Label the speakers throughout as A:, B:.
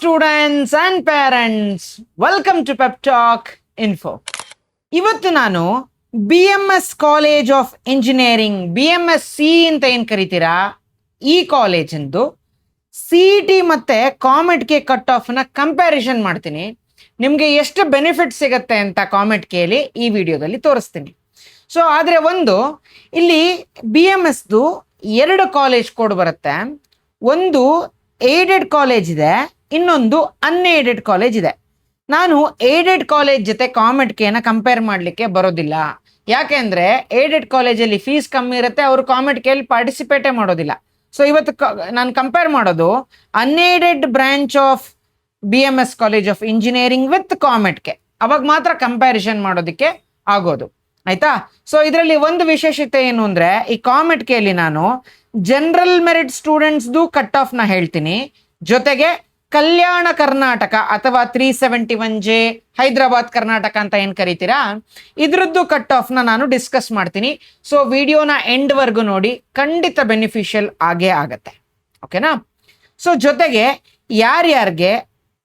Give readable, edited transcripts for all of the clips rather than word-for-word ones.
A: Students and parents, welcome to Pep Talk Info. ಇವತ್ತು ನಾನು BMS college of engineering, BMSc ಅಂತ ಏನು ಕರಿತೀರಾ, ಈ ಕಾಲೇಜಿಂದು CET ಮತ್ತು ಕಾಮೆಟ್ಗೆ ಕಟ್ ಆಫ್ನ ಕಂಪ್ಯಾರಿಸನ್ ಮಾಡ್ತೀನಿ. ನಿಮಗೆ ಎಷ್ಟು ಬೆನಿಫಿಟ್ ಸಿಗುತ್ತೆ ಅಂತ ಕಾಮೆಟ್ಗೆಯಲ್ಲಿ ಈ ವಿಡಿಯೋದಲ್ಲಿ ತೋರಿಸ್ತೀನಿ. ಸೊ ಆದರೆ ಇಲ್ಲಿ BMSದು 2 ಕಾಲೇಜ್ ಕೋಡ್ ಬರುತ್ತೆ. ಒಂದು ಏಡೆಡ್ ಕಾಲೇಜ್ ಇದೆ, ಇನ್ನೊಂದು ಅನ್ಏಡೆಡ್ ಕಾಲೇಜ್ ಇದೆ. ನಾನು ಏಡೆಡ್ ಕಾಲೇಜ್ ಜೊತೆ ಕಾಮೆಟ್ಗೆನ ಕಂಪೇರ್ ಮಾಡಲಿಕ್ಕೆ ಬರೋದಿಲ್ಲ. ಯಾಕೆ ಅಂದರೆ ಏಡೆಡ್ ಕಾಲೇಜಲ್ಲಿ ಫೀಸ್ ಕಮ್ಮಿ ಇರುತ್ತೆ, ಅವರು ಕಾಮೆಟ್ಗೆಯಲ್ಲಿ ಪಾರ್ಟಿಸಿಪೇಟೇ ಮಾಡೋದಿಲ್ಲ. ಸೊ ಇವತ್ತು ನಾನು ಕಂಪೇರ್ ಮಾಡೋದು unaided branch of BMS college of engineering with ಕಾಮೆಟ್ಗೆ. ಅವಾಗ ಮಾತ್ರ ಕಂಪ್ಯಾರಿಸನ್ ಮಾಡೋದಕ್ಕೆ ಆಗೋದು, ಆಯ್ತಾ? ಸೊ ಇದರಲ್ಲಿ ಒಂದು ವಿಶೇಷತೆ ಏನು ಅಂದರೆ, ಈ ಕಾಮೆಟ್ಗೆಯಲ್ಲಿ ನಾನು ಜನರಲ್ ಮೆರಿಟ್ ಸ್ಟೂಡೆಂಟ್ಸ್ದು ಕಟ್ ಆಫ್ನ ಹೇಳ್ತೀನಿ, ಜೊತೆಗೆ ಕಲ್ಯಾಣ ಕರ್ನಾಟಕ ಅಥವಾ 371J ಹೈದರಾಬಾದ್ ಕರ್ನಾಟಕ ಅಂತ ಏನು ಕರಿತೀರಾ, ಇದ್ರದ್ದು ಕಟ್ ಆಫ್ನ ನಾನು ಡಿಸ್ಕಸ್ ಮಾಡ್ತೀನಿ. ಸೊ ವಿಡಿಯೋನ ಎಂಡ್ವರೆಗೂ ನೋಡಿ, ಖಂಡಿತ ಬೆನಿಫಿಷಿಯಲ್ ಆಗೇ ಆಗತ್ತೆ, ಓಕೆನಾ? ಸೊ ಜೊತೆಗೆ ಯಾರ್ಯಾರಿಗೆ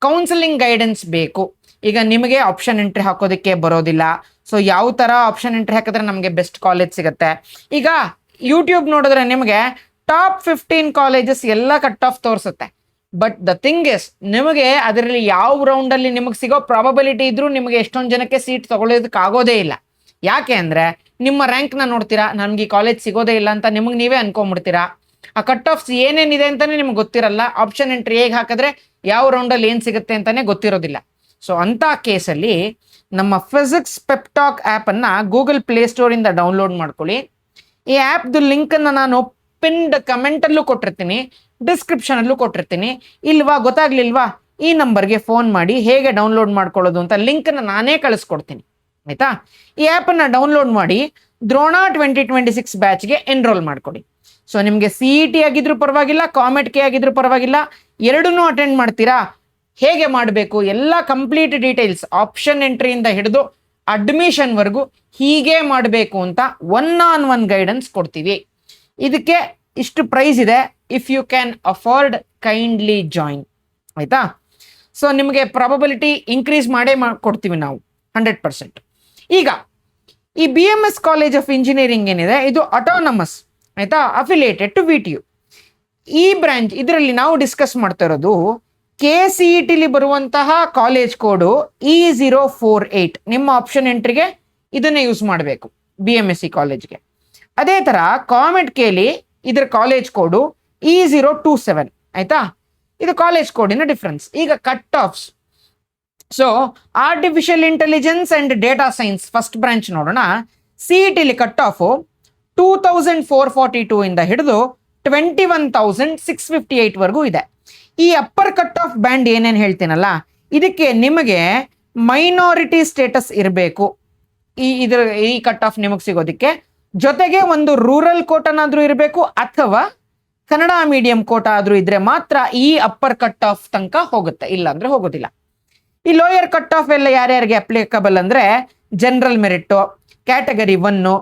A: ಕೌನ್ಸಿಲಿಂಗ್ ಗೈಡೆನ್ಸ್ ಬೇಕು, ಈಗ ನಿಮಗೆ ಆಪ್ಷನ್ ಎಂಟ್ರಿ ಹಾಕೋದಕ್ಕೆ ಬರೋದಿಲ್ಲ, ಸೊ ಯಾವ ಥರ ಆಪ್ಷನ್ ಎಂಟ್ರಿ ಹಾಕಿದ್ರೆ ನಮಗೆ ಬೆಸ್ಟ್ ಕಾಲೇಜ್ ಸಿಗುತ್ತೆ. ಈಗ ಯೂಟ್ಯೂಬ್ ನೋಡಿದ್ರೆ ನಿಮಗೆ ಟಾಪ್ 15 ಕಾಲೇಜಸ್ ಎಲ್ಲ ಕಟ್ ಆಫ್ ತೋರಿಸುತ್ತೆ. ಬಟ್ ದ ಥಿಂಗ್ ಇಸ್, ನಿಮಗೆ ಅದರಲ್ಲಿ ಯಾವ ರೌಂಡಲ್ಲಿ ನಿಮಗೆ ಸಿಗೋ ಪ್ರಾಬಬಿಲಿಟಿ ಇದ್ರೂ ನಿಮಗೆ ಎಷ್ಟೊಂದು ಜನಕ್ಕೆ ಸೀಟ್ ತಗೊಳ್ಳೋದಕ್ಕಾಗೋದೇ ಇಲ್ಲ. ಯಾಕೆ ಅಂದರೆ ನಿಮ್ಮ ರ್ಯಾಂಕ್ನ ನೋಡ್ತೀರಾ, ನಮ್ಗೆ ಈ ಕಾಲೇಜ್ ಸಿಗೋದೇ ಇಲ್ಲ ಅಂತ ನಿಮಗೆ ನೀವೇ ಅನ್ಕೊಂಡ್ಬಿಡ್ತೀರಾ. ಆ ಕಟ್ ಆಫ್ಸ್ ಏನೇನಿದೆ ಅಂತಲೇ ನಿಮ್ಗೆ ಗೊತ್ತಿರಲ್ಲ, ಆಪ್ಷನ್ ಎಂಟ್ರಿ ಹೇಗೆ ಹಾಕಿದ್ರೆ ಯಾವ ರೌಂಡಲ್ಲಿ ಏನು ಸಿಗುತ್ತೆ ಅಂತಲೇ ಗೊತ್ತಿರೋದಿಲ್ಲ. ಸೊ ಅಂಥ ಕೇಸಲ್ಲಿ ನಮ್ಮ ಫಿಸಿಕ್ಸ್ ಪೆಪ್ ಟಾಕ್ ಆ್ಯಪನ್ನು ಗೂಗಲ್ ಪ್ಲೇಸ್ಟೋರಿಂದ ಡೌನ್ಲೋಡ್ ಮಾಡ್ಕೊಳ್ಳಿ. ಈ ಆ್ಯಪ್ದು ಲಿಂಕನ್ನು ನಾನು ಪಿನ್ಡ್ ಕಮೆಂಟಲ್ಲೂ ಕೊಟ್ಟಿರ್ತೀನಿ, ಡಿಸ್ಕ್ರಿಪ್ಷನಲ್ಲೂ ಕೊಟ್ಟಿರ್ತೀನಿ. ಇಲ್ವಾ, ಗೊತ್ತಾಗ್ಲಿಲ್ವಾ, ಈ ನಂಬರ್ಗೆ ಫೋನ್ ಮಾಡಿ ಹೇಗೆ ಡೌನ್ಲೋಡ್ ಮಾಡ್ಕೊಳ್ಳೋದು ಅಂತ ಲಿಂಕನ್ನು ನಾನೇ ಕಳಿಸ್ಕೊಡ್ತೀನಿ, ಆಯಿತಾ? ಈ ಆ್ಯಪನ್ನು ಡೌನ್ಲೋಡ್ ಮಾಡಿ ದ್ರೋಣ 2026 ಬ್ಯಾಚ್ಗೆ ಎನ್ರೋಲ್ ಮಾಡಿಕೊಡಿ. ಸೊ ನಿಮಗೆ CET ಆಗಿದ್ರೂ ಪರವಾಗಿಲ್ಲ, ಕಾಮೆಟ್ಗೆ ಆಗಿದ್ರೂ ಪರವಾಗಿಲ್ಲ, ಎರಡನ್ನೂ ಅಟೆಂಡ್ ಮಾಡ್ತೀರಾ, ಹೇಗೆ ಮಾಡಬೇಕು ಎಲ್ಲ ಕಂಪ್ಲೀಟ್ ಡೀಟೇಲ್ಸ್, ಆಪ್ಷನ್ ಎಂಟ್ರಿಯಿಂದ ಹಿಡಿದು ಅಡ್ಮಿಷನ್ವರೆಗೂ ಹೀಗೆ ಮಾಡಬೇಕು ಅಂತ 1-on-1 ಗೈಡೆನ್ಸ್ ಕೊಡ್ತೀವಿ. ಇದಕ್ಕೆ ಇಷ್ಟು ಪ್ರೈಸ್ ಇದೆ, if you can afford kindly join, ಆಯಿತಾ? ಸೊ ನಿಮಗೆ ಪ್ರಾಬಬಿಲಿಟಿ ಇನ್ಕ್ರೀಸ್ ಮಾಡೇ ಕೊಡ್ತೀವಿ ನಾವು 100%. ಈಗ ಈ BMS ಕಾಲೇಜ್ ಆಫ್ ಇಂಜಿನಿಯರಿಂಗ್ ಏನಿದೆ, ಇದು ಅಟಾನಮಸ್, ಆಯಿತಾ, ಅಫಿಲಿಯೇಟೆಡ್ ಟು VTU. ಈ ಬ್ರಾಂಚ್ ಇದರಲ್ಲಿ ನಾವು ಡಿಸ್ಕಸ್ ಮಾಡ್ತಾ ಇರೋದು KCETಲಿ ಬರುವಂತಹ ಕಾಲೇಜ್ ಕೋಡು E048. ನಿಮ್ಮ ಆಪ್ಷನ್ ಎಂಟ್ರಿಗೆ ಇದನ್ನೇ ಯೂಸ್ ಮಾಡಬೇಕು BMSc ಕಾಲೇಜ್ಗೆ. ಅದೇ ಥರ ಕಾಮೆಟ್ಗೆಯಲ್ಲಿ ಇದರ ಕಾಲೇಜ್ ಕೋಡು E027, ಆಯಿತಾ? ಇದು ಕಾಲೇಜ್ ಕೋಡಿನ ಡಿಫ್ರೆನ್ಸ್. ಈಗ cut offs. So artificial intelligence and data science first branch ನೋಡೋಣ. CETಲಿ ಕಟ್ ಆಫು 2442 ಇಂದ ಹಿಡಿದು 21,658ವರೆಗೂ ಇದೆ. ಈ ಅಪ್ಪರ್ ಕಟ್ ಆಫ್ ಬ್ಯಾಂಡ್ ಏನೇನು ಹೇಳ್ತೀನಲ್ಲ, ಇದಕ್ಕೆ ನಿಮಗೆ ಮೈನಾರಿಟಿ ಸ್ಟೇಟಸ್ ಇರಬೇಕು ಈ ಕಟ್ ಆಫ್ ನಿಮಗೆ ಸಿಗೋದಕ್ಕೆ. ಜೊತೆಗೆ ಒಂದು ರೂರಲ್ ಕೋಟಾನಾದರೂ ಇರಬೇಕು, ಅಥವಾ ಕನ್ನಡ ಮೀಡಿಯಂ ಕೋಟಾ ಆದರೂ ಇದ್ರೆ ಮಾತ್ರ ಈ ಅಪ್ಪರ್ ಕಟ್ ಆಫ್ ತನಕ ಹೋಗುತ್ತೆ, ಇಲ್ಲ ಅಂದರೆ ಹೋಗೋದಿಲ್ಲ. ಈ ಲೋಯರ್ ಕಟ್ ಆಫ್ ಎಲ್ಲ ಯಾರ್ಯಾರಿಗೆ ಅಪ್ಲಿಕಬಲ್ ಅಂದರೆ general merit, category 1,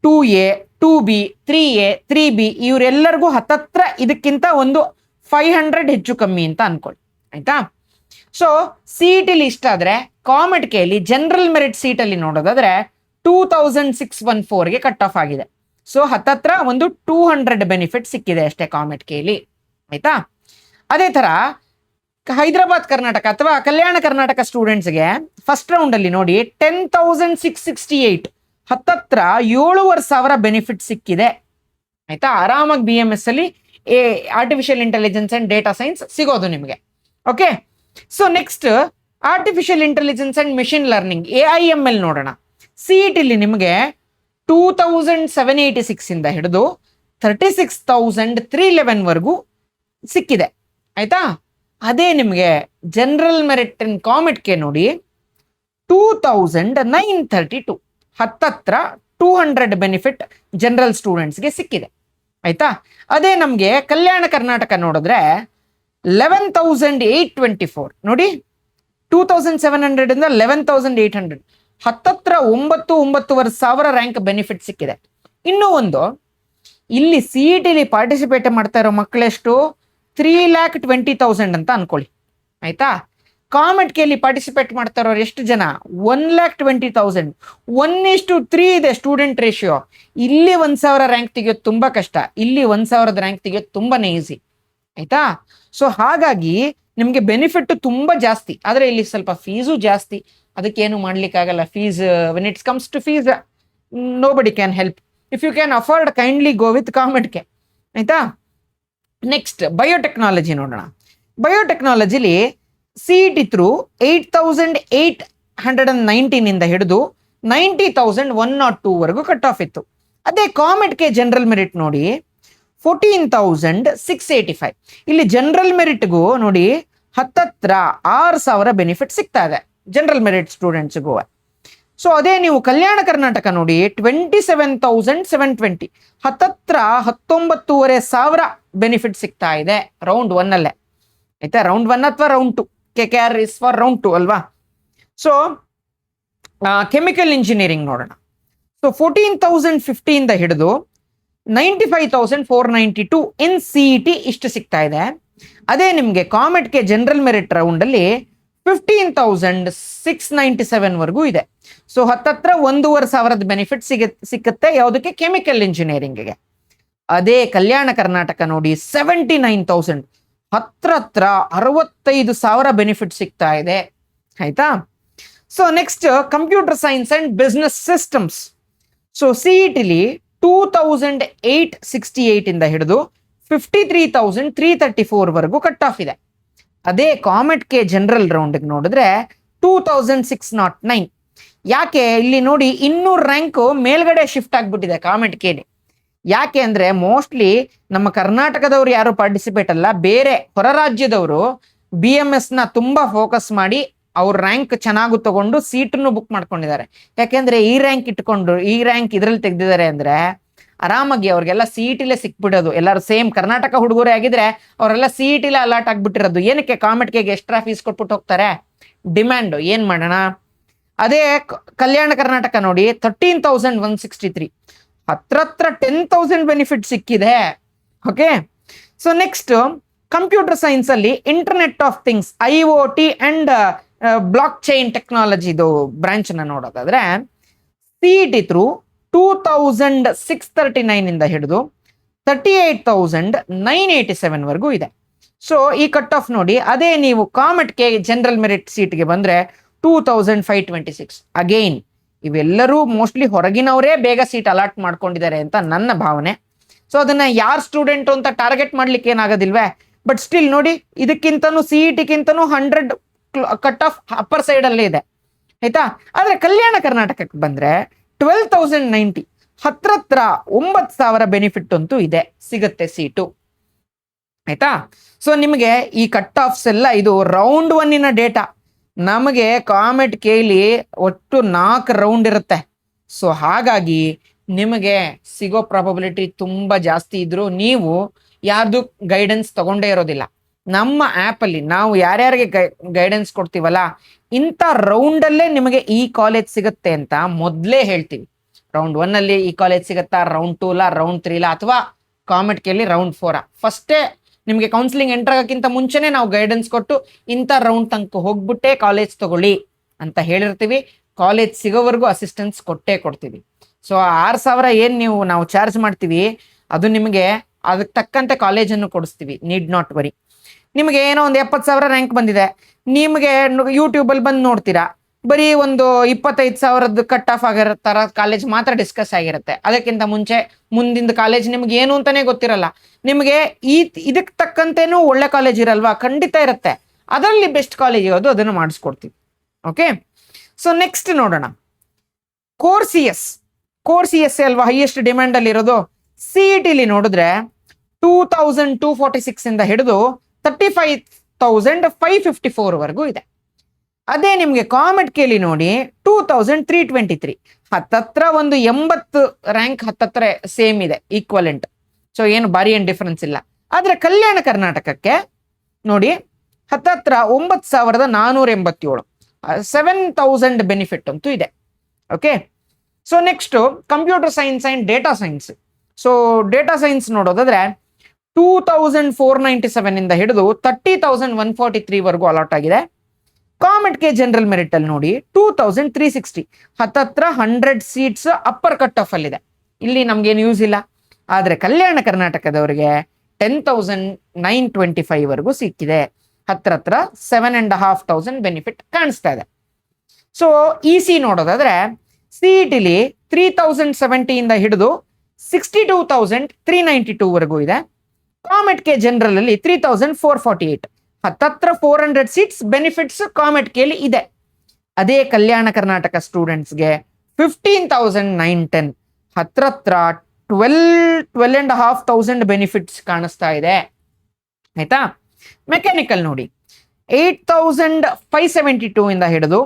A: 2A, 2B, 3A, 3B ಇವರೆಲ್ಲರಿಗೂ ಹತ್ತತ್ರ ಇದಕ್ಕಿಂತ ಒಂದು 500 ಹೆಚ್ಚು ಕಮ್ಮಿ ಅಂತ ಅನ್ಕೊಳ್ಳಿ, ಆಯ್ತಾ? ಸೊ CETಲಿ ಇಷ್ಟ ಆದರೆ ಕಾಮೆಟ್ಗೆಯಲ್ಲಿ ಜನರಲ್ ಮೆರಿಟ್ ಸೀಟಲ್ಲಿ ನೋಡೋದಾದ್ರೆ 2614ಗೆ ಕಟ್ ಆಫ್ ಆಗಿದೆ. ಸೊ ಹತ್ತತ್ರ ಒಂದು 200 ಬೆನಿಫಿಟ್ ಸಿಕ್ಕಿದೆ ಅಷ್ಟೇ ಕಾಮೆಟ್ಗೆಯಲ್ಲಿ, ಆಯ್ತಾ? ಅದೇ ಥರ ಹೈದರಾಬಾದ್ ಕರ್ನಾಟಕ ಅಥವಾ ಕಲ್ಯಾಣ ಕರ್ನಾಟಕ ಸ್ಟೂಡೆಂಟ್ಸ್ಗೆ ಫಸ್ಟ್ ರೌಂಡಲ್ಲಿ ನೋಡಿ 10,668, ಹತ್ತತ್ರ 7,500 ಬೆನಿಫಿಟ್ ಸಿಕ್ಕಿದೆ, ಆಯ್ತಾ? ಆರಾಮಾಗಿ BMS ಅಲ್ಲಿ artificial intelligence and data science ಸಿಗೋದು ನಿಮಗೆ, okay? So next artificial intelligence and machine learning AIML ನೋಡೋಣ. CETಲಿ ನಿಮಗೆ 2,786 ಇಂದ ಹಿಡಿದು 36,311ವರೆಗೂ ಸಿಕ್ಕಿದೆ, ಆಯ್ತಾ? ಅದೇ ನಿಮಗೆ ಜನರಲ್ ಮೆರಿಟ್ ಇನ್ ಕಾಮೆಟ್ಗೆ ನೋಡಿ 2,932, ಹತ್ತತ್ರ 200 ಬೆನಿಫಿಟ್ ಜನರಲ್ ಸ್ಟೂಡೆಂಟ್ಸ್ಗೆ ಸಿಕ್ಕಿದೆ, ಆಯ್ತಾ? ಅದೇ ನಮಗೆ ಕಲ್ಯಾಣ ಕರ್ನಾಟಕ ನೋಡಿದ್ರೆ 11,824 ನೋಡಿ, 2,700 ಇಂದ 11,800, ಹತ್ತತ್ರ 9,500 ರ್ಯಾಂಕ್ ಬೆನಿಫಿಟ್ ಸಿಕ್ಕಿದೆ. ಇನ್ನೂ ಒಂದು, ಇಲ್ಲಿ CETಲಿ ಪಾರ್ಟಿಸಿಪೇಟ್ ಮಾಡ್ತಾ ಇರೋ ಮಕ್ಕಳೆಷ್ಟು 3,20,000 ಅಂತ ಅನ್ಕೊಳ್ಳಿ, ಆಯ್ತಾ. ಕಾಮೆಟ್ ಕೆಲಿ ಪಾರ್ಟಿಸಿಪೇಟ್ ಮಾಡ್ತಾ ಇರೋರು ಎಷ್ಟು ಜನ? 1,20,000. 1:3 ಇದೆ ಸ್ಟೂಡೆಂಟ್ ರೇಷಿಯೋ. ಇಲ್ಲಿ 1,000 ರ್ಯಾಂಕ್ ತೆಗಿಯೋದು ತುಂಬಾ ಕಷ್ಟ, ಇಲ್ಲಿ 1,000 ರ್ಯಾಂಕ್ ತೆಗಿಯೋದು ತುಂಬಾನೇ ಈಸಿ. ಆಯ್ತಾ. ಸೊ ಹಾಗಾಗಿ ನಿಮ್ಗೆ ಬೆನಿಫಿಟ್ ತುಂಬಾ ಜಾಸ್ತಿ, ಆದ್ರೆ ಇಲ್ಲಿ ಸ್ವಲ್ಪ ಫೀಸು ಜಾಸ್ತಿ. ಅದಕ್ಕೇನು ಮಾಡ್ಲಿಕ್ಕಾಗಲ್ಲ. Fees when it's comes to fees nobody can help. If you can afford kindly go with ಕಾಮೆಟ್ಗೆ. ಆಯ್ತಾ. ನೆಕ್ಸ್ಟ್ ಬಯೋಟೆಕ್ನಾಲಜಿ ನೋಡೋಣ. ಬಯೋಟೆಕ್ನಾಲಜಿಲಿ CET ಥ್ರೂ 8,819 ಇಂದ ಹಿಡಿದು 90,102 ವರೆಗೂ ಕಟ್ ಆಫ್ ಇತ್ತು. ಅದೇ ಕಾಮೆಟ್ಗೆ ಜನರಲ್ ಮೆರಿಟ್ ನೋಡಿ 14,685. ಇಲ್ಲಿ ಜನರಲ್ ಮೆರಿಟ್ಗೂ ನೋಡಿ ಹತ್ತತ್ರ 6,000 ಬೆನಿಫಿಟ್ ಸಿಗ್ತಾ ಇದೆ ಜನರಲ್ ಮೆರಿಟ್ ಸ್ಟೂಡೆಂಟ್ಸ್ಗೂ. ಸೊ ಅದೇ ನೀವು ಕಲ್ಯಾಣ ಕರ್ನಾಟಕ ನೋಡಿ 27,720, ಹತ್ತತ್ರ 19,500 ಬೆನಿಫಿಟ್ ಸಿಗ್ತಾ ಇದೆ ರೌಂಡ್ 1 ಅಲ್ಲೇ. ಆಯ್ತಾ. ರೌಂಡ್ 1 ಅಥವಾ round 2, KKR is for round 2 ಅಲ್ವಾ. ಸೊ ಕೆಮಿಕಲ್ ಇಂಜಿನಿಯರಿಂಗ್ ನೋಡೋಣ. ಸೊ 14,050 ಇಂದ ಹಿಡಿದು 95,492 ಇನ್ CET ಇಷ್ಟು ಸಿಗ್ತಾ ಇದೆ. ಅದೇ ನಿಮಗೆ ಕಾಮೆಟ್ಗೆ ಜನರಲ್ ಮೆರಿಟ್ ರೌಂಡ್ ಅಲ್ಲಿ 15,697 ವರೆಗೂ ಇದೆ. ಸೊ ಹತ್ತತ್ರ 1,500 ಬೆನಿಫಿಟ್ ಸಿಕ್ಕತ್ತೆ ಯಾವುದಕ್ಕೆ? ಕೆಮಿಕಲ್ ಇಂಜಿನಿಯರಿಂಗ್ಗೆ. ಅದೇ ಕಲ್ಯಾಣ ಕರ್ನಾಟಕ ನೋಡಿ 79,000, ಹತ್ರ 65,000 ಬೆನಿಫಿಟ್ ಸಿಗ್ತಾ ಇದೆ. ಆಯ್ತಾ. So next computer science and business systems. So CETಲಿ 2,868 ಇಂದ ಹಿಡಿದು 53,334 ವರೆಗೂ ಕಟ್ ಆಫ್ ಇದೆ. ಅದೇ ಕಾಮೆಟ್ಗೆ ಜನರಲ್ ರೌಂಡ್ಗೆ ನೋಡಿದ್ರೆ 2,609. ಯಾಕೆ ಇಲ್ಲಿ ನೋಡಿ 200 ರ್ಯಾಂಕ್ ಮೇಲ್ಗಡೆ ಶಿಫ್ಟ್ ಆಗ್ಬಿಟ್ಟಿದೆ ಕಾಮೆಟ್ಗೆ. ಯಾಕೆ ಅಂದ್ರೆ ಮೋಸ್ಟ್ಲಿ ನಮ್ಮ ಕರ್ನಾಟಕದವ್ರು ಯಾರು ಪಾರ್ಟಿಸಿಪೇಟ್ ಅಲ್ಲ, ಬೇರೆ ಹೊರ ರಾಜ್ಯದವರು BMS ನ ತುಂಬಾ ಫೋಕಸ್ ಮಾಡಿ ಅವ್ರ ರ್ಯಾಂಕ್ ಚೆನ್ನಾಗಿ ತಗೊಂಡು ಸೀಟನ್ನು ಬುಕ್ ಮಾಡ್ಕೊಂಡಿದ್ದಾರೆ. ಯಾಕೆಂದ್ರೆ ಈ ರ್ಯಾಂಕ್ ಇಟ್ಕೊಂಡು ಈ ರ್ಯಾಂಕ್ ಇದ್ರಲ್ಲಿ ತೆಗ್ದಿದ್ದಾರೆ ಅಂದ್ರೆ ಆರಾಮಾಗಿ ಅವ್ರಿಗೆಲ್ಲ CETಲೇ ಸಿಕ್ಬಿಡೋದು. ಎಲ್ಲರೂ ಸೇಮ್ ಕರ್ನಾಟಕ ಹುಡುಗರೇ ಆಗಿದ್ರೆ ಅವರೆಲ್ಲ CETಲೇ ಅಲಾಟ್ ಆಗ್ಬಿಟ್ಟಿರೋದು. ಏನಕ್ಕೆ? ಕಾಮೆಟ್ಗೆ ಎಕ್ಸ್ಟ್ರಾ ಫೀಸ್ ಕೊಟ್ಬಿಟ್ಟು ಹೋಗ್ತಾರೆ. ಡಿಮ್ಯಾಂಡ್ ಏನ್ ಮಾಡೋಣ. ಅದೇ ಕಲ್ಯಾಣ ಕರ್ನಾಟಕ ನೋಡಿ 13,163, ಹತ್ರ 10,000 ಬೆನಿಫಿಟ್ ಸಿಕ್ಕಿದೆ. Okay. So next computer science ಅಲ್ಲಿ internet of things, IoT and block chain ಟೆಕ್ನಾಲಜಿದು ಬ್ರಾಂಚ್ ನ ನೋಡೋದಾದ್ರೆ CET ಥ್ರೂ 2,639 ಇಂದ ಹಿಡಿದು 38,987 ವರೆಗೂ ಇದೆ. ಸೊ ಈ ಕಟ್ ಆಫ್ ನೋಡಿ. ಅದೇ ನೀವು ಕಾಮೆಟ್ಗೆ ಜನರಲ್ ಮೆರಿಟ್ ಸೀಟ್ಗೆ ಬಂದ್ರೆ 2,526. ಅಗೈನ್ ಇವೆಲ್ಲರೂ ಮೋಸ್ಟ್ಲಿ ಹೊರಗಿನವರೇ ಬೇಗ ಸೀಟ್ ಅಲಾಟ್ ಮಾಡ್ಕೊಂಡಿದ್ದಾರೆ ಅಂತ ನನ್ನ ಭಾವನೆ. ಸೊ ಅದನ್ನ ಯಾರ್ ಸ್ಟೂಡೆಂಟ್ ಅಂತ ಟಾರ್ಗೆಟ್ ಮಾಡ್ಲಿಕ್ಕೆ ಏನಾಗೋದಿಲ್ವೇ. ಬಟ್ ಸ್ಟಿಲ್ ನೋಡಿ, ಇದಕ್ಕಿಂತನೂ CETಗಿಂತನೂ 100 ಕಟ್ ಆಫ್ ಅಪ್ಪರ್ ಸೈಡ್ ಅಲ್ಲೇ ಇದೆ. ಆಯ್ತಾ. ಆದ್ರೆ ಕಲ್ಯಾಣ ಕರ್ನಾಟಕಕ್ಕೆ ಬಂದ್ರೆ 12,090, ಹತ್ರ 9,000 ಬೆನಿಫಿಟ್ ಅಂತೂ ಇದೆ, ಸಿಗುತ್ತೆ ಸೀಟು. ಆಯ್ತಾ. ಸೊ ನಿಮಗೆ ಈ ಕಟ್ ಆಫ್ಸ್ ಎಲ್ಲ ಇದು ರೌಂಡ್ 1 ಡೇಟಾ. ನಮಗೆ ಕಾಮೆಟ್ಗೆಲಿ ಒಟ್ಟು 4 ರೌಂಡ್ ಇರುತ್ತೆ. ಸೊ ಹಾಗಾಗಿ ನಿಮಗೆ ಸಿಗೋ ಪ್ರಾಬಬಿಲಿಟಿ ತುಂಬಾ ಜಾಸ್ತಿ ಇದ್ರು ನೀವು ಯಾರ್ದು ಗೈಡೆನ್ಸ್ ತಗೊಂಡೇ ಇರೋದಿಲ್ಲ. ನಮ್ಮ ಆ್ಯಪಲ್ಲಿ ನಾವು ಯಾರ್ಯಾರಿಗೆ ಗೈಡೆನ್ಸ್ ಕೊಡ್ತೀವಲ್ಲ, ಇಂಥ ರೌಂಡಲ್ಲೇ ನಿಮಗೆ ಈ ಕಾಲೇಜ್ ಸಿಗುತ್ತೆ ಅಂತ ಮೊದಲೇ ಹೇಳ್ತೀವಿ. ರೌಂಡ್ 1 ಅಲ್ಲಿ ಈ ಕಾಲೇಜ್ ಸಿಗುತ್ತಾ, ರೌಂಡ್ 2 ರೌಂಡ್ 3 ಅಥವಾ ಕಾಮೆಟ್ಗೆಲಿ ರೌಂಡ್ 4 ಫಸ್ಟೇ ನಿಮಗೆ ಕೌನ್ಸಿಲಿಂಗ್ ಎಂಟರ್ ಆಗೋಕ್ಕಿಂತ ಮುಂಚೆನೆ ನಾವು ಗೈಡೆನ್ಸ್ ಕೊಟ್ಟು ಇಂಥ ರೌಂಡ್ ತನಕ ಹೋಗ್ಬಿಟ್ಟೆ ಕಾಲೇಜ್ ತಗೊಳ್ಳಿ ಅಂತ ಹೇಳಿರ್ತೀವಿ. ಕಾಲೇಜ್ ಸಿಗೋವರೆಗೂ ಅಸಿಸ್ಟೆನ್ಸ್ ಕೊಡ್ತೀವಿ. ಸೊ 6,000 ಏನು ನಾವು ಚಾರ್ಜ್ ಮಾಡ್ತೀವಿ ಅದು ನಿಮಗೆ ಅದಕ್ಕೆ ತಕ್ಕಂತೆ ಕಾಲೇಜನ್ನು ಕೊಡಿಸ್ತೀವಿ. Need not worry. ನಿಮಗೆ ಏನೋ ಒಂದು 70,000 ರ್ಯಾಂಕ್ ಬಂದಿದೆ, ನಿಮಗೆ ಯೂಟ್ಯೂಬಲ್ಲಿ ಬಂದು ನೋಡ್ತೀರಾ, ಬರೀ ಒಂದು 25,000 ಕಟ್ ಆಫ್ ಆಗಿರೋ ತರ ಕಾಲೇಜ್ ಮಾತ್ರ ಡಿಸ್ಕಸ್ ಆಗಿರುತ್ತೆ. ಅದಕ್ಕಿಂತ ಮುಂಚೆ ಮುಂದಿನ ಕಾಲೇಜ್ ನಿಮ್ಗೆ ಏನು ಅಂತಾನೆ ಗೊತ್ತಿರಲ್ಲ. ನಿಮಗೆ ಇದಕ್ಕೆ ತಕ್ಕಂತೆನೂ ಒಳ್ಳೆ ಕಾಲೇಜ್ ಇರಲ್ವಾ? ಖಂಡಿತ ಇರುತ್ತೆ. ಅದರಲ್ಲಿ ಬೆಸ್ಟ್ ಕಾಲೇಜ್ ಯಾವುದು ಅದನ್ನು ಮಾಡಿಸ್ಕೊಡ್ತೀವಿ. ಓಕೆ. ಸೊ ನೆಕ್ಸ್ಟ್ ನೋಡೋಣ. ಕೋರ್ ಸಿ ಎಸ್ ಅಲ್ವಾ ಹೈಯೆಸ್ಟ್ ಡಿಮ್ಯಾಂಡ್ ಅಲ್ಲಿ ಇರೋದು. CETಲಿ ನೋಡಿದ್ರೆ 2,246 ಇಂದ ಹಿಡಿದು 35,554 ವರೆಗೂ ಇದೆ. ಅದೇ ನಿಮ್ಗೆ ಕಾಮೆಟ್ಗೆಲಿ ನೋಡಿ 2,323, ಹತ್ತತ್ರ ಒಂದು 80 ರ್ಯಾಂಕ್ ಹತ್ತತ್ರ ಸೇಮ್ ಇದೆ, ಈಕ್ವಲೆಂಟ್. ಸೊ ಏನು ಭಾರಿ ಏನು ಡಿಫರೆನ್ಸ್ ಇಲ್ಲ. ಆದ್ರೆ ಕಲ್ಯಾಣ ಕರ್ನಾಟಕಕ್ಕೆ ನೋಡಿ ಹತ್ತತ್ರ 9,487, 7,000 ಬೆನಿಫಿಟ್ ಅಂತೂ ಇದೆ. Okay. So next computer science and data science. So data science ನೋಡೋದಾದ್ರೆ 2497 ಇಂದ ಹಿಡಿದು 30,143 ವರೆಗೂ ಅಲಾಟ್ ಆಗಿದೆ. ಕಾಮೆಟ್ ಕೆ ಜನರಲ್ ಮೆರಿಟ್ ಅಲ್ಲಿ ನೋಡಿ 2360, ಹತ್ತತ್ರ 100 ಸೀಟ್ಸ್ ಅಪ್ಪರ್ ಕಟ್ ಆಫ್ ಅಲ್ಲಿದೆ. ಇಲ್ಲಿ ನಮ್ಗೇನು ಯೂಸ್ ಇಲ್ಲ. ಆದ್ರೆ ಕಲ್ಯಾಣ ಕರ್ನಾಟಕದವರಿಗೆ 10,925 ವರೆಗೂ ಸಿಕ್ಕಿದೆ. ಹತ್ರ 7,500 ಬೆನಿಫಿಟ್ ಕಾಣಿಸ್ತಾ ಇದೆ. ಸೊ ಇಸಿ ನೋಡೋದಾದ್ರೆ ಸಿಇಟಿಲಿ 3070 ಇಂದ ಹಿಡಿದು 62,392 ವರೆಗೂ ಇದೆ. ಕಾಮೆಟ್ ಕೆ ಜನರಲ್ ಅಲ್ಲಿ 3,448, ಹತ್ತತ್ರ 400 ಸೀಟ್ಸ್ ಬೆನಿಫಿಟ್ಸ್ ಕಾಮೆಟ್ ಕೆಲಿ ಇದೆ. ಅದೇ ಕಲ್ಯಾಣ ಕರ್ನಾಟಕ ಸ್ಟೂಡೆಂಟ್ಸ್ಗೆ 15,910, ಹತ್ರ 12,500 ಬೆನಿಫಿಟ್ಸ್ ಕಾಣಿಸ್ತಾ ಇದೆ. ಆಯ್ತಾ. ಮೆಕ್ಯಾನಿಕಲ್ ನೋಡಿ 8,572 ಇಂದ ಹಿಡಿದು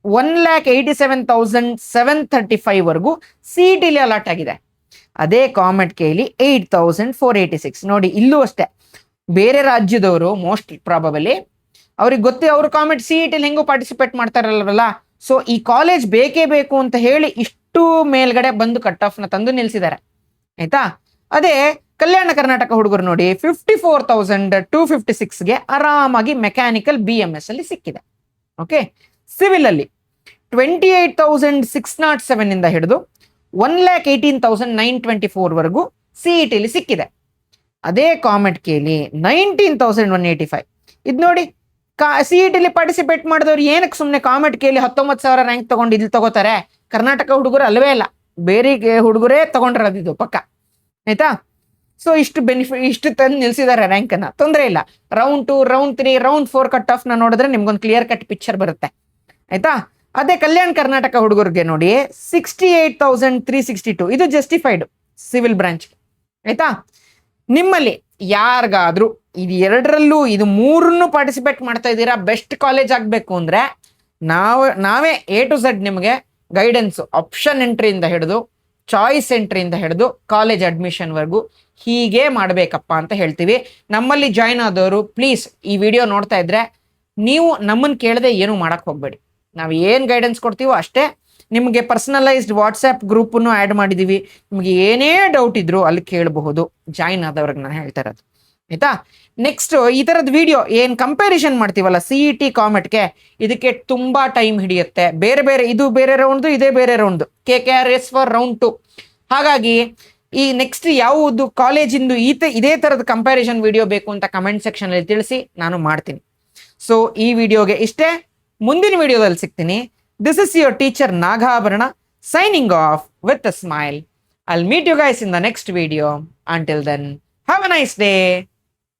A: 1,87,735 ವರೆಗೂ ಸಿಇಟಿಲಿ ಅಲಾಟ್ ಆಗಿದೆ. ಅದೇ ಕಾಮೆಟ್ ಕೆಲಿ 8,486. ನೋಡಿ ಇಲ್ಲೂ ಅಷ್ಟೇ, ಬೇರೆ ರಾಜ್ಯದವರು ಮೋಸ್ಟ್ ಪ್ರಾಬಬಲಿ ಅವ್ರಿಗೆ ಗೊತ್ತೇ, ಅವರು ಕಾಮೆಟ್ ಸಿಇಟಿಲಿ ಹೆಂಗೂ ಪಾರ್ಟಿಸಿಪೇಟ್ ಮಾಡ್ತಾರಲ್ವಲ್ಲ. ಸೊ ಈ ಕಾಲೇಜ್ ಬೇಕೇ ಬೇಕು ಅಂತ ಹೇಳಿ ಇಷ್ಟು ಮೇಲ್ಗಡೆ ಬಂದು ಕಟ್ ಆಫ್ ನ ತಂದು ನಿಲ್ಸಿದ್ದಾರೆ. ಆಯ್ತಾ. ಅದೇ ಕಲ್ಯಾಣ ಕರ್ನಾಟಕ ಹುಡುಗರು ನೋಡಿ 54,256ಗೆ ಆರಾಮಾಗಿ ಮೆಕ್ಯಾನಿಕಲ್ BMS ಅಲ್ಲಿ ಸಿಕ್ಕಿದೆ. ಓಕೆ. ಸಿವಿಲ್ ಅಲ್ಲಿ 28,607 ಇಂದ ಹಿಡಿದು 1,18,924 ವರೆಗೂ ಸಿಇಟಿಲಿ ಸಿಕ್ಕಿದೆ. ಅದೇ ಕಾಮೆಟ್ ಕೆಲಿ 19,185. ಇದು ನೋಡಿ, ಸಿಇಟಿಲಿ ಪಾರ್ಟಿಸಿಪೇಟ್ ಮಾಡಿದವ್ರು ಏನಕ್ಕೆ ಸುಮ್ಮನೆ ಕಾಮೆಟ್ ಕೆಲಿ 19,000 ರ್ಯಾಂಕ್ ತಗೊಂಡು ಇಲ್ಲಿ ತಗೋತಾರೆ? ಕರ್ನಾಟಕ ಹುಡುಗರು ಅಲ್ವೇ ಇಲ್ಲ, ಬೇರೆ ಹುಡುಗರೇ ತಗೊಂಡಿರೋದಿದ್ದು ಪಕ್ಕ. ಆಯ್ತಾ. ಸೊ ಇಷ್ಟು ತಂದು ನಿಲ್ಸಿದ್ದಾರೆ ರ್ಯಾಂಕ್ ಅನ್ನ, ತೊಂದರೆ ಇಲ್ಲ. Round 2, round 3, round 4 cut off ನ ನೋಡಿದ್ರೆ ನಿಮ್ಗೊಂದು ಕ್ಲಿಯರ್ ಕಟ್ ಪಿಕ್ಚರ್ ಬರುತ್ತೆ. ಆಯ್ತಾ. ಅದೇ ಕಲ್ಯಾಣ ಕರ್ನಾಟಕ ಹುಡುಗರಿಗೆ ನೋಡಿ 68,362, ಇದು ಜಸ್ಟಿಫೈಡ್ ಸಿವಿಲ್ ಬ್ರಾಂಚ್. ಆಯ್ತಾ. ನಿಮ್ಮಲ್ಲಿ ಯಾರಿಗಾದ್ರೂ ಇದು ಎರಡರಲ್ಲೂ ಇದು ಮೂರನ್ನು ಪಾರ್ಟಿಸಿಪೇಟ್ ಮಾಡ್ತಾ ಇದ್ದೀರಾ, ಬೆಸ್ಟ್ ಕಾಲೇಜ್ ಆಗಬೇಕು ಅಂದ್ರೆ ನಾವೇ A to Z ನಿಮಗೆ ಗೈಡೆನ್ಸ್, ಆಪ್ಷನ್ ಎಂಟ್ರಿಯಿಂದ ಹಿಡಿದು ಚಾಯ್ಸ್ ಎಂಟ್ರಿಯಿಂದ ಹಿಡಿದು ಕಾಲೇಜ್ ಅಡ್ಮಿಷನ್ ವರ್ಗೂ ಹೀಗೆ ಮಾಡಬೇಕಪ್ಪ ಅಂತ ಹೇಳ್ತೀವಿ. ನಮ್ಮಲ್ಲಿ ಜಾಯ್ನ್ ಆದವರು ಪ್ಲೀಸ್ ಈ ವಿಡಿಯೋ ನೋಡ್ತಾ ಇದ್ರೆ ನೀವು ನಮ್ಮನ್ನು ಕೇಳದೆ ಏನೂ ಮಾಡಕ್ ಹೋಗ್ಬೇಡಿ. ನಾವು ಏನು ಗೈಡೆನ್ಸ್ ಕೊಡ್ತೀವೋ ಅಷ್ಟೇ. ನಿಮಗೆ ಪರ್ಸನಲೈಸ್ಡ್ ವಾಟ್ಸ್ಆ್ಯಪ್ ಗ್ರೂಪನ್ನು ಆ್ಯಡ್ ಮಾಡಿದ್ದೀವಿ. ನಿಮಗೆ ಏನೇ ಡೌಟ್ ಇದ್ರು ಅಲ್ಲಿ ಕೇಳಬಹುದು, ಜಾಯ್ನ್ ಆದವ್ರಿಗೆ ನಾನು ಹೇಳ್ತಾ ಇರೋದು. ಆಯ್ತಾ. ನೆಕ್ಸ್ಟ್ ಈ ಥರದ ವಿಡಿಯೋ ಏನು ಕಂಪ್ಯಾರಿಸನ್ ಮಾಡ್ತೀವಲ್ಲ ಸಿಇಟಿ ಕಾಮೆಟ್ಗೆ, ಇದಕ್ಕೆ ತುಂಬ ಟೈಮ್ ಹಿಡಿಯುತ್ತೆ. ಬೇರೆ ಇದು ಬೇರೆ ರೌಂಡ್ದು, ಇದೇ ಬೇರೆ ರೌಂಡ್ದು. KKRS for round 2. ಹಾಗಾಗಿ ಈ ನೆಕ್ಸ್ಟ್ ಯಾವುದು ಕಾಲೇಜಿಂದು ಇದೇ ಥರದ ಕಂಪ್ಯಾರಿಸನ್ ವಿಡಿಯೋ ಬೇಕು ಅಂತ ಕಮೆಂಟ್ ಸೆಕ್ಷನಲ್ಲಿ ತಿಳಿಸಿ, ನಾನು ಮಾಡ್ತೀನಿ. ಸೊ ಈ ವಿಡಿಯೋಗೆ ಇಷ್ಟೇ. ಮುಂದಿನ ವಿಡಿಯೋದಲ್ಲಿ ಸಿಗ್ತೀನಿ. This is your teacher Nagabharana signing off with a smile. I'll meet you guys in the next video. Until then, have a nice day.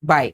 A: Bye.